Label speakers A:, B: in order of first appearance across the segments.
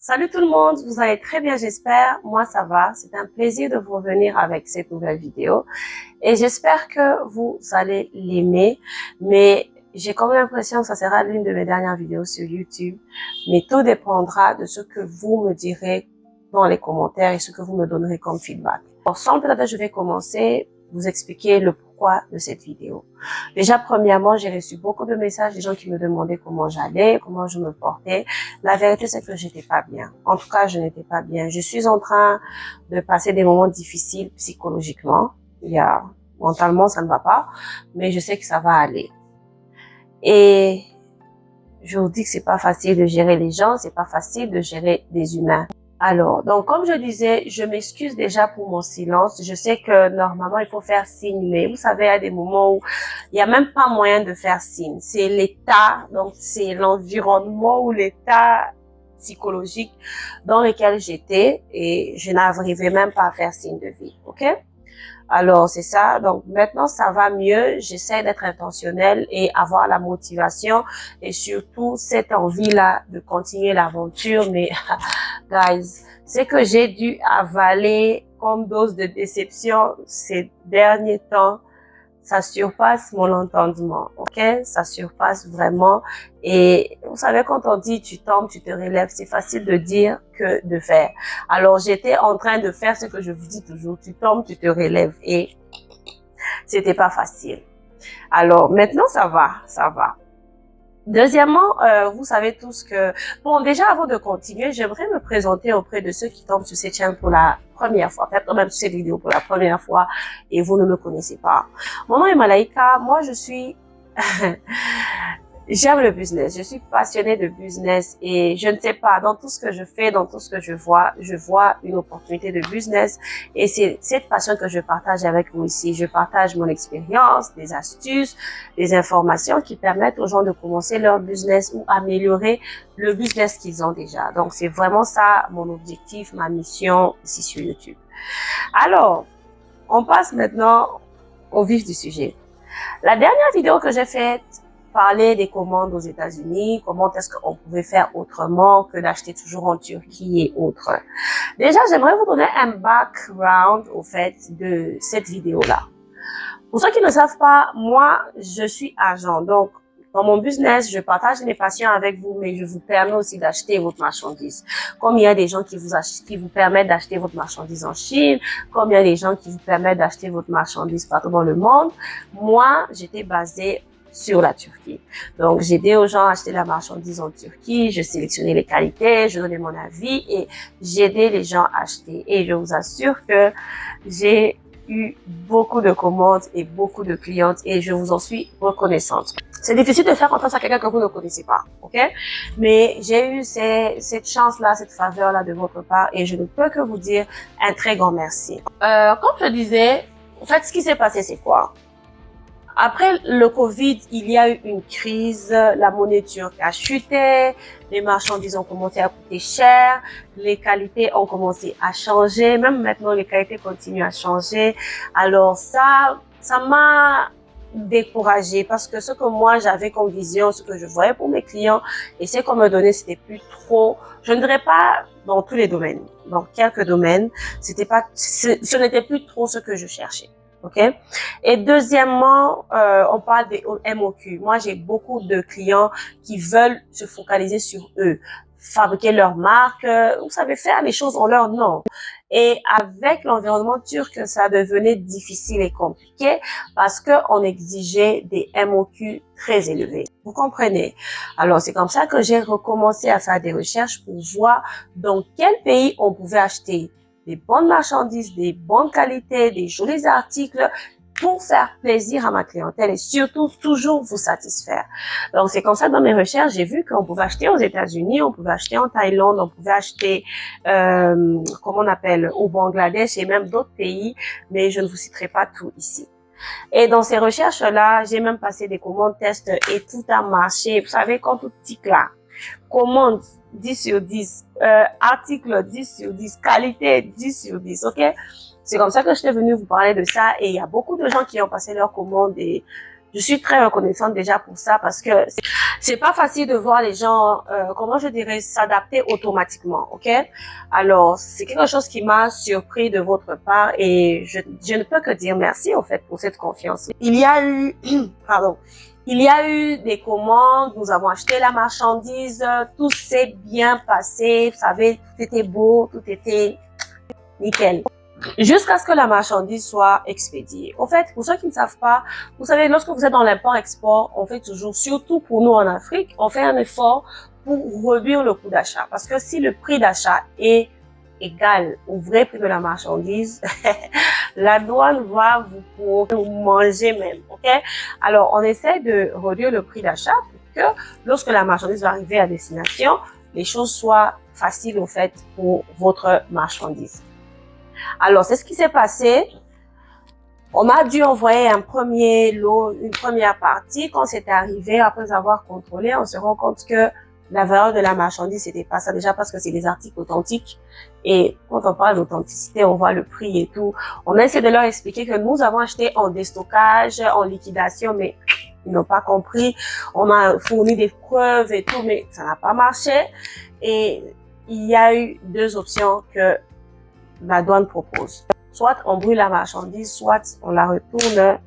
A: Salut tout le monde, vous allez très bien j'espère, moi ça va, c'est un plaisir de vous revenir avec cette nouvelle vidéo et j'espère que vous allez l'aimer, mais j'ai comme l'impression que ça sera l'une de mes dernières vidéos sur YouTube, mais tout dépendra de ce que vous me direz dans les commentaires et ce que vous me donnerez comme feedback. Alors sans plus tarder, je vais commencer, vous expliquer le pourquoi de cette vidéo. Déjà, premièrement, j'ai reçu beaucoup de messages des gens qui me demandaient comment j'allais, comment je me portais. La vérité, c'est que j'étais pas bien. En tout cas, je n'étais pas bien. Je suis en train de passer des moments difficiles psychologiquement. Mentalement, ça ne va pas, mais je sais que ça va aller. Et je vous dis que c'est pas facile de gérer les gens, c'est pas facile de gérer des humains. Alors, donc comme je disais, je m'excuse déjà pour mon silence. Je sais que normalement il faut faire signe, mais vous savez, il y a des moments où il n'y a même pas moyen de faire signe. C'est l'état, donc c'est l'environnement ou l'état psychologique dans lequel j'étais et je n'arrivais même pas à faire signe de vie, ok? Alors, c'est ça. Donc, maintenant, ça va mieux. J'essaie d'être intentionnelle et avoir la motivation et surtout cette envie-là de continuer l'aventure. Mais, guys, c'est que j'ai dû avaler comme dose de déception ces derniers temps. Ça surpasse mon entendement, ok? Ça surpasse vraiment. Et vous savez, quand on dit tu tombes, tu te relèves, c'est facile de dire que de faire. Alors, j'étais en train de faire ce que je vous dis toujours. Tu tombes, tu te relèves. Et c'était pas facile. Alors, maintenant, ça va, ça va. Deuxièmement, vous savez tous que... Bon, déjà, avant de continuer, j'aimerais me présenter auprès de ceux qui tombent sur cette chaîne pour la première fois, peut-être même sur cette vidéo pour la première fois, et vous ne me connaissez pas. Mon nom est Malaika, moi je suis... J'aime le business, je suis passionnée de business et je ne sais pas, dans tout ce que je fais, dans tout ce que je vois une opportunité de business et c'est cette passion que je partage avec vous ici. Je partage mon expérience, des astuces, des informations qui permettent aux gens de commencer leur business ou améliorer le business qu'ils ont déjà. Donc c'est vraiment ça mon objectif, ma mission ici sur YouTube. Alors, on passe maintenant au vif du sujet. La dernière vidéo que j'ai faite parler des commandes aux États-Unis, comment est-ce qu'on pouvait faire autrement que d'acheter toujours en Turquie et autres. Déjà, j'aimerais vous donner un background au fait de cette vidéo-là. Pour ceux qui ne savent pas, moi, je suis agent. Donc, dans mon business, je partage mes passions avec vous, mais je vous permets aussi d'acheter votre marchandise. Comme il y a des gens qui vous permettent d'acheter votre marchandise en Chine, comme il y a des gens qui vous permettent d'acheter votre marchandise partout dans le monde, moi, j'étais basée sur la Turquie. Donc, j'aidais aux gens à acheter la marchandise en Turquie, je sélectionnais les qualités, je donnais mon avis et j'aidais les gens à acheter. Et je vous assure que j'ai eu beaucoup de commandes et beaucoup de clientes et je vous en suis reconnaissante. C'est difficile de faire confiance à quelqu'un que vous ne connaissez pas, ok? Mais j'ai eu cette chance-là, cette faveur-là de votre part et je ne peux que vous dire un très grand merci. Comme je disais, en fait, ce qui s'est passé, c'est quoi? Après le Covid, il y a eu une crise, la monnaie turque a chuté, les marchandises ont commencé à coûter cher, les qualités ont commencé à changer, même maintenant les qualités continuent à changer. Alors ça m'a découragée parce que ce que moi j'avais comme vision, ce que je voyais pour mes clients et ce qu'on me donnait, c'était plus trop, je ne dirais pas dans tous les domaines, dans quelques domaines, ce n'était plus trop ce que je cherchais. OK? Et deuxièmement, on parle des MOQ. Moi, j'ai beaucoup de clients qui veulent se focaliser sur eux, fabriquer leur marque, vous savez, faire les choses en leur nom. Et avec l'environnement turc, ça devenait difficile et compliqué parce que on exigeait des MOQ très élevés. Vous comprenez? Alors, c'est comme ça que j'ai recommencé à faire des recherches pour voir dans quel pays on pouvait acheter des bonnes marchandises, des bonnes qualités, des jolis articles pour faire plaisir à ma clientèle et surtout toujours vous satisfaire. Donc c'est comme ça que dans mes recherches, j'ai vu qu'on pouvait acheter aux États-Unis, on pouvait acheter en Thaïlande, on pouvait acheter comment on appelle au Bangladesh et même d'autres pays, mais je ne vous citerai pas tout ici. Et dans ces recherches-là, j'ai même passé des commandes tests et tout a marché. Vous savez, quand tout tic là, commande 10 sur 10, article 10 sur 10, qualité 10 sur 10, ok? C'est comme ça que je suis venue vous parler de ça et il y a beaucoup de gens qui ont passé leurs commandes et je suis très reconnaissante déjà pour ça parce que C'est pas facile de voir les gens, comment je dirais, s'adapter automatiquement, ok? Alors, c'est quelque chose qui m'a surpris de votre part et je ne peux que dire merci, en fait, pour cette confiance. Il y a eu, pardon, il y a eu des commandes, nous avons acheté la marchandise, tout s'est bien passé, vous savez, tout était beau, tout était nickel. Jusqu'à ce que la marchandise soit expédiée. En fait, pour ceux qui ne savent pas, vous savez, lorsque vous êtes dans l'import-export, on fait toujours, surtout pour nous en Afrique, on fait un effort pour réduire le coût d'achat. Parce que si le prix d'achat est égal au vrai prix de la marchandise, la douane va vous manger même, ok? Alors, on essaie de réduire le prix d'achat pour que lorsque la marchandise va arriver à destination, les choses soient faciles, au fait, pour votre marchandise. Alors, c'est ce qui s'est passé. On a dû envoyer un premier lot, une première partie. Quand c'est arrivé, après avoir contrôlé, on se rend compte que la valeur de la marchandise, c'était pas ça. Déjà parce que c'est des articles authentiques. Et quand on parle d'authenticité, on voit le prix et tout. On a essayé de leur expliquer que nous avons acheté en déstockage, en liquidation, mais ils n'ont pas compris. On a fourni des preuves et tout, mais ça n'a pas marché. Et il y a eu deux options que la douane propose. Soit on brûle la marchandise, soit on la retourne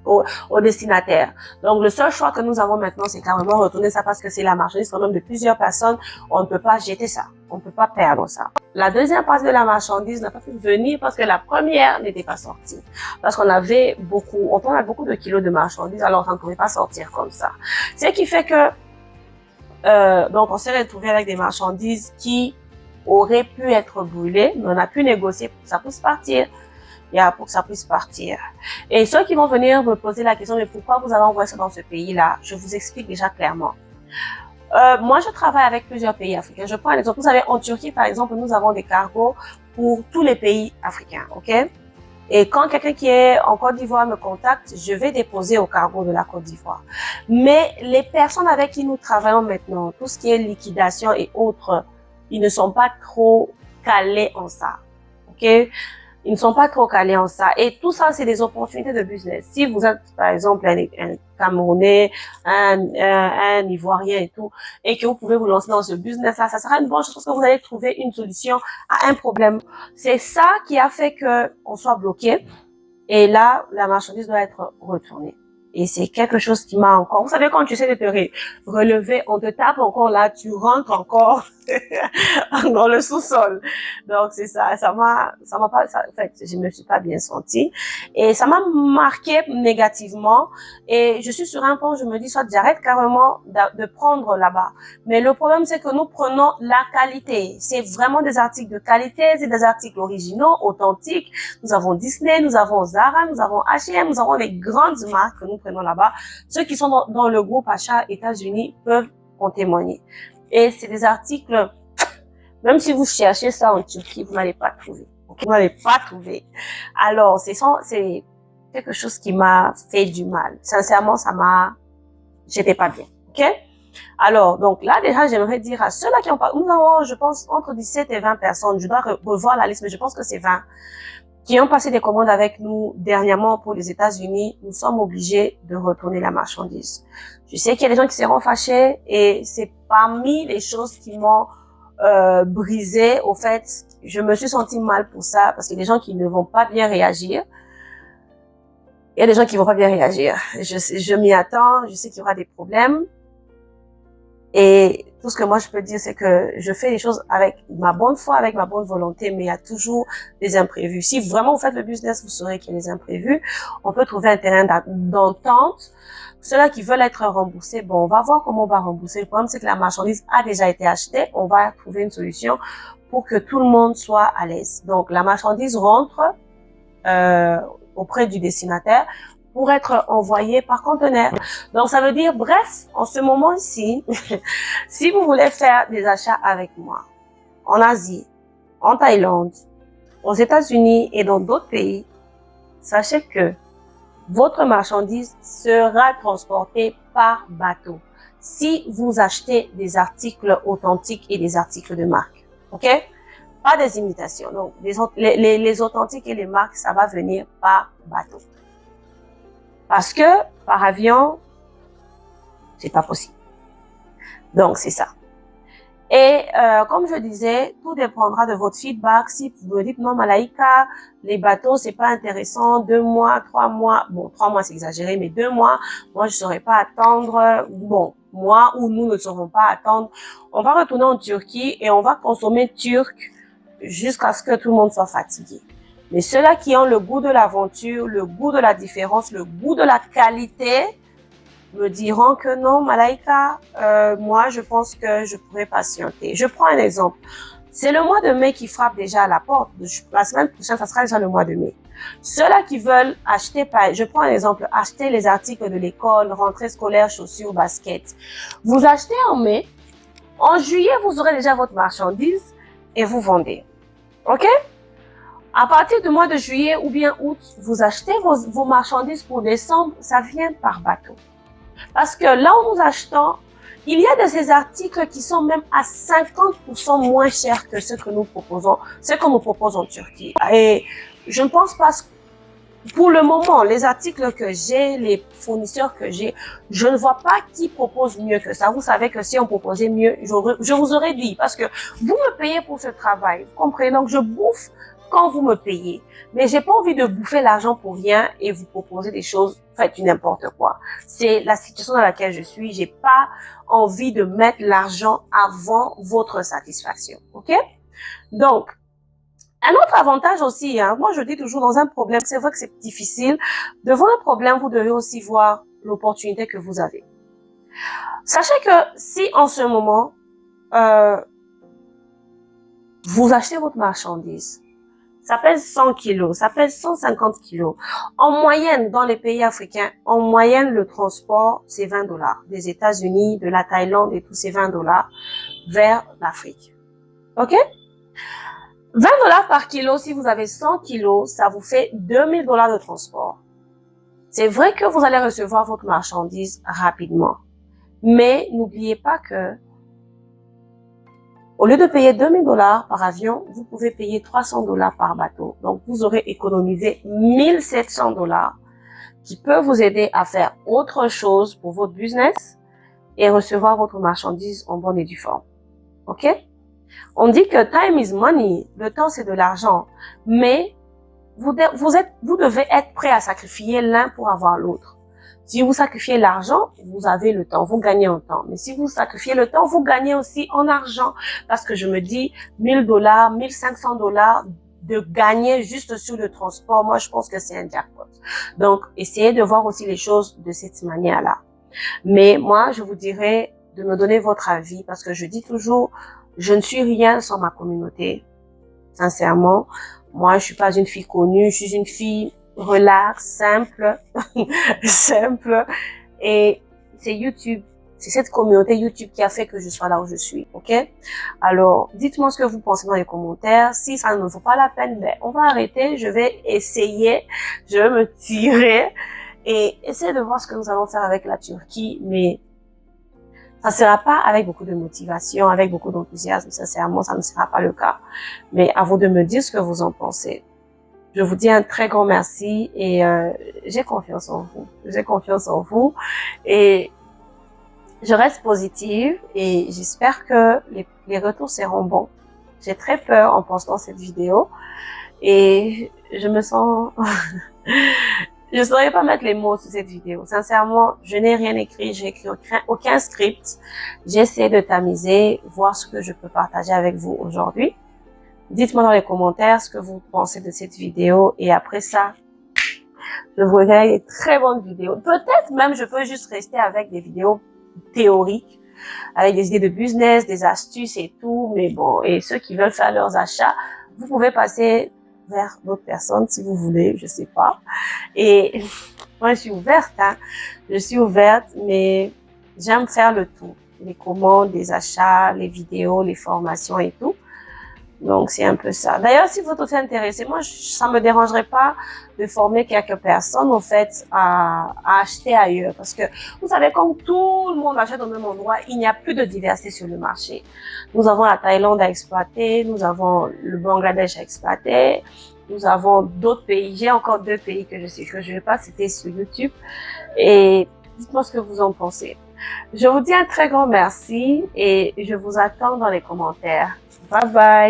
A: au destinataire. Donc, le seul choix que nous avons maintenant, c'est carrément retourner ça parce que c'est la marchandise quand même de plusieurs personnes. On ne peut pas jeter ça. On ne peut pas perdre ça. La deuxième partie de la marchandise n'a pas pu venir parce que la première n'était pas sortie. Parce qu'on avait beaucoup, on a beaucoup de kilos de marchandises, alors ça ne pouvait pas sortir comme ça. Ce qui fait que, donc on s'est retrouvé avec des marchandises qui aurait pu être brûlé, mais on a pu négocier pour que ça puisse partir. Pour que ça puisse partir. Et ceux qui vont venir me poser la question, mais pourquoi vous avez envoyé ça dans ce pays-là? Je vous explique déjà clairement. Moi, je travaille avec plusieurs pays africains. Je prends un exemple. Vous savez, en Turquie, par exemple, nous avons des cargos pour tous les pays africains, ok? Et quand quelqu'un qui est en Côte d'Ivoire me contacte, je vais déposer au cargo de la Côte d'Ivoire. Mais les personnes avec qui nous travaillons maintenant, tout ce qui est liquidation et autres, ils ne sont pas trop calés en ça, ok? Ils ne sont pas trop calés en ça. Et tout ça, c'est des opportunités de business. Si vous êtes, par exemple, un Camerounais, un Ivoirien et tout, et que vous pouvez vous lancer dans ce business-là, ça sera une bonne chose parce que vous allez trouver une solution à un problème. C'est ça qui a fait que on soit bloqué. Et là, la marchandise doit être retournée. Et c'est quelque chose qui m'a encore... Vous savez, quand tu essaies de te relever, on te tape encore là, tu rentres encore dans le sous-sol. Donc, c'est ça. Ça m'a pas... en fait, je me suis pas bien sentie. Et ça m'a marqué négativement. Et je suis sur un point où je me dis, soit j'arrête carrément de prendre là-bas. Mais le problème, c'est que nous prenons la qualité. C'est vraiment des articles de qualité, c'est des articles originaux, authentiques. Nous avons Disney, nous avons Zara, nous avons H&M, nous avons les grandes marques que nous prenons là-bas. Ceux qui sont dans le groupe achat États-Unis peuvent en témoigner. Et c'est des articles, même si vous cherchez ça en Turquie, vous n'allez pas trouver. Vous n'allez pas trouver. Alors, c'est quelque chose qui m'a fait du mal. Sincèrement, j'étais pas bien. Ok? Alors, donc là, déjà, j'aimerais dire à ceux-là qui ont pas, nous avons, je pense, entre 17 et 20 personnes. Je dois revoir la liste, mais je pense que c'est 20 qui ont passé des commandes avec nous dernièrement pour les États-Unis. Nous sommes obligés de retourner la marchandise. Je sais qu'il y a des gens qui seront fâchés et c'est parmi les choses qui m'ont brisé. Au fait, je me suis sentie mal pour ça parce qu'il y a des gens qui ne vont pas bien réagir. Il y a des gens qui vont pas bien réagir. Je m'y attends. Je sais qu'il y aura des problèmes. Et tout ce que moi je peux dire, c'est que je fais les choses avec ma bonne foi, avec ma bonne volonté, mais il y a toujours des imprévus. Si vraiment vous faites le business, vous saurez qu'il y a des imprévus. On peut trouver un terrain d'entente. Ceux-là qui veulent être remboursés, bon, on va voir comment on va rembourser. Le problème, c'est que la marchandise a déjà été achetée. On va trouver une solution pour que tout le monde soit à l'aise. Donc, la marchandise rentre auprès du destinataire pour être envoyé par conteneur. Donc, ça veut dire, bref, en ce moment-ci, si vous voulez faire des achats avec moi, en Asie, en Thaïlande, aux États-Unis et dans d'autres pays, sachez que votre marchandise sera transportée par bateau si vous achetez des articles authentiques et des articles de marque. OK? Pas des imitations. Donc, les authentiques et les marques, ça va venir par bateau. Parce que par avion, c'est pas possible. Donc, c'est ça. Et comme je disais, tout dépendra de votre feedback. Si vous me dites non, Malaika, les bateaux c'est pas intéressant, 2 mois, 3 mois, bon 3 mois c'est exagéré, mais 2 mois, moi je saurais pas attendre. Bon, moi ou nous ne saurons pas attendre. On va retourner en Turquie et on va consommer turc jusqu'à ce que tout le monde soit fatigué. Mais ceux-là qui ont le goût de l'aventure, le goût de la différence, le goût de la qualité, me diront que non, Malaika, moi, je pense que je pourrais patienter. Je prends un exemple. C'est le mois de mai qui frappe déjà à la porte. La semaine prochaine, ça sera déjà le mois de mai. Ceux-là qui veulent acheter, je prends un exemple, acheter les articles de l'école, rentrée scolaire, chaussures, baskets. Vous achetez en mai. En juillet, vous aurez déjà votre marchandise et vous vendez. OK? À partir du mois de juillet ou bien août, vous achetez vos marchandises pour décembre, ça vient par bateau. Parce que là où nous achetons, il y a de ces articles qui sont même à 50% moins chers que ce que nous proposons, ce qu'on nous propose en Turquie. Et je ne pense pas, pour le moment, les articles que j'ai, les fournisseurs que j'ai, je ne vois pas qui propose mieux que ça. Vous savez que si on proposait mieux, je vous aurais dit, parce que vous me payez pour ce travail, vous comprenez? Donc je bouffe quand vous me payez. Mais j'ai pas envie de bouffer l'argent pour rien et vous proposer des choses, faites du n'importe quoi. C'est la situation dans laquelle je suis. J'ai pas envie de mettre l'argent avant votre satisfaction. OK? Donc, un autre avantage aussi, moi je dis toujours dans un problème, c'est vrai que c'est difficile. Devant un problème, vous devez aussi voir l'opportunité que vous avez. Sachez que si en ce moment, vous achetez votre marchandise, ça pèse 100 kilos, ça pèse 150 kilos. En moyenne, dans les pays africains, en moyenne, le transport, c'est 20 $. Des États-Unis, de la Thaïlande et tous ces 20 $ vers l'Afrique. OK? 20 $ par kilo, si vous avez 100 kilos, ça vous fait 2000 $ de transport. C'est vrai que vous allez recevoir votre marchandise rapidement. Mais n'oubliez pas que au lieu de payer 2000 $ par avion, vous pouvez payer 300 $ par bateau. Donc, vous aurez économisé 1700 $ qui peut vous aider à faire autre chose pour votre business et recevoir votre marchandise en bonne et due forme. OK? On dit que time is money. Le temps, c'est de l'argent. Mais vous devez être prêt à sacrifier l'un pour avoir l'autre. Si vous sacrifiez l'argent, vous avez le temps, vous gagnez en temps. Mais si vous sacrifiez le temps, vous gagnez aussi en argent. Parce que je me dis, 1000 $, 1500 $ de gagner juste sur le transport, moi je pense que c'est un jackpot. Donc, essayez de voir aussi les choses de cette manière-là. Mais moi, je vous dirais de me donner votre avis parce que je dis toujours, je ne suis rien sans ma communauté. Sincèrement, moi, je suis pas une fille connue, je suis une fille relax, simple, simple. Et c'est YouTube, c'est cette communauté YouTube qui a fait que je sois là où je suis, OK? Alors, dites-moi ce que vous pensez dans les commentaires. Si ça ne vaut pas la peine, ben, on va arrêter. Je vais essayer, je vais me tirer et essayer de voir ce que nous allons faire avec la Turquie. Mais ça ne sera pas avec beaucoup de motivation, avec beaucoup d'enthousiasme. Sincèrement, ça ne sera pas le cas. Mais à vous de me dire ce que vous en pensez. Je vous dis un très grand merci et j'ai confiance en vous. J'ai confiance en vous et je reste positive et j'espère que les retours seront bons. J'ai très peur en postant cette vidéo et je me sens... je ne saurais pas mettre les mots sur cette vidéo. Sincèrement, je n'ai rien écrit, j'ai écrit aucun script. J'essaie de tamiser, voir ce que je peux partager avec vous aujourd'hui. Dites-moi dans les commentaires ce que vous pensez de cette vidéo et après ça, je vous verrai des très bonnes vidéos. Peut-être même je peux juste rester avec des vidéos théoriques, avec des idées de business, des astuces et tout. Mais bon, et ceux qui veulent faire leurs achats, vous pouvez passer vers d'autres personnes si vous voulez, je sais pas. Et moi, je suis ouverte, je suis ouverte, mais j'aime faire le tout. Les commandes, les achats, les vidéos, les formations et tout. Donc, c'est un peu ça. D'ailleurs, si vous êtes aussi intéressé, moi, ça me dérangerait pas de former quelques personnes, en fait, à acheter ailleurs. Parce que, vous savez, comme tout le monde achète au même endroit, il n'y a plus de diversité sur le marché. Nous avons la Thaïlande à exploiter, nous avons le Bangladesh à exploiter, nous avons d'autres pays. J'ai encore 2 pays que je sais que je vais pas citer sur YouTube. Et dites-moi ce que vous en pensez. Je vous dis un très grand merci et je vous attends dans les commentaires. Bye bye!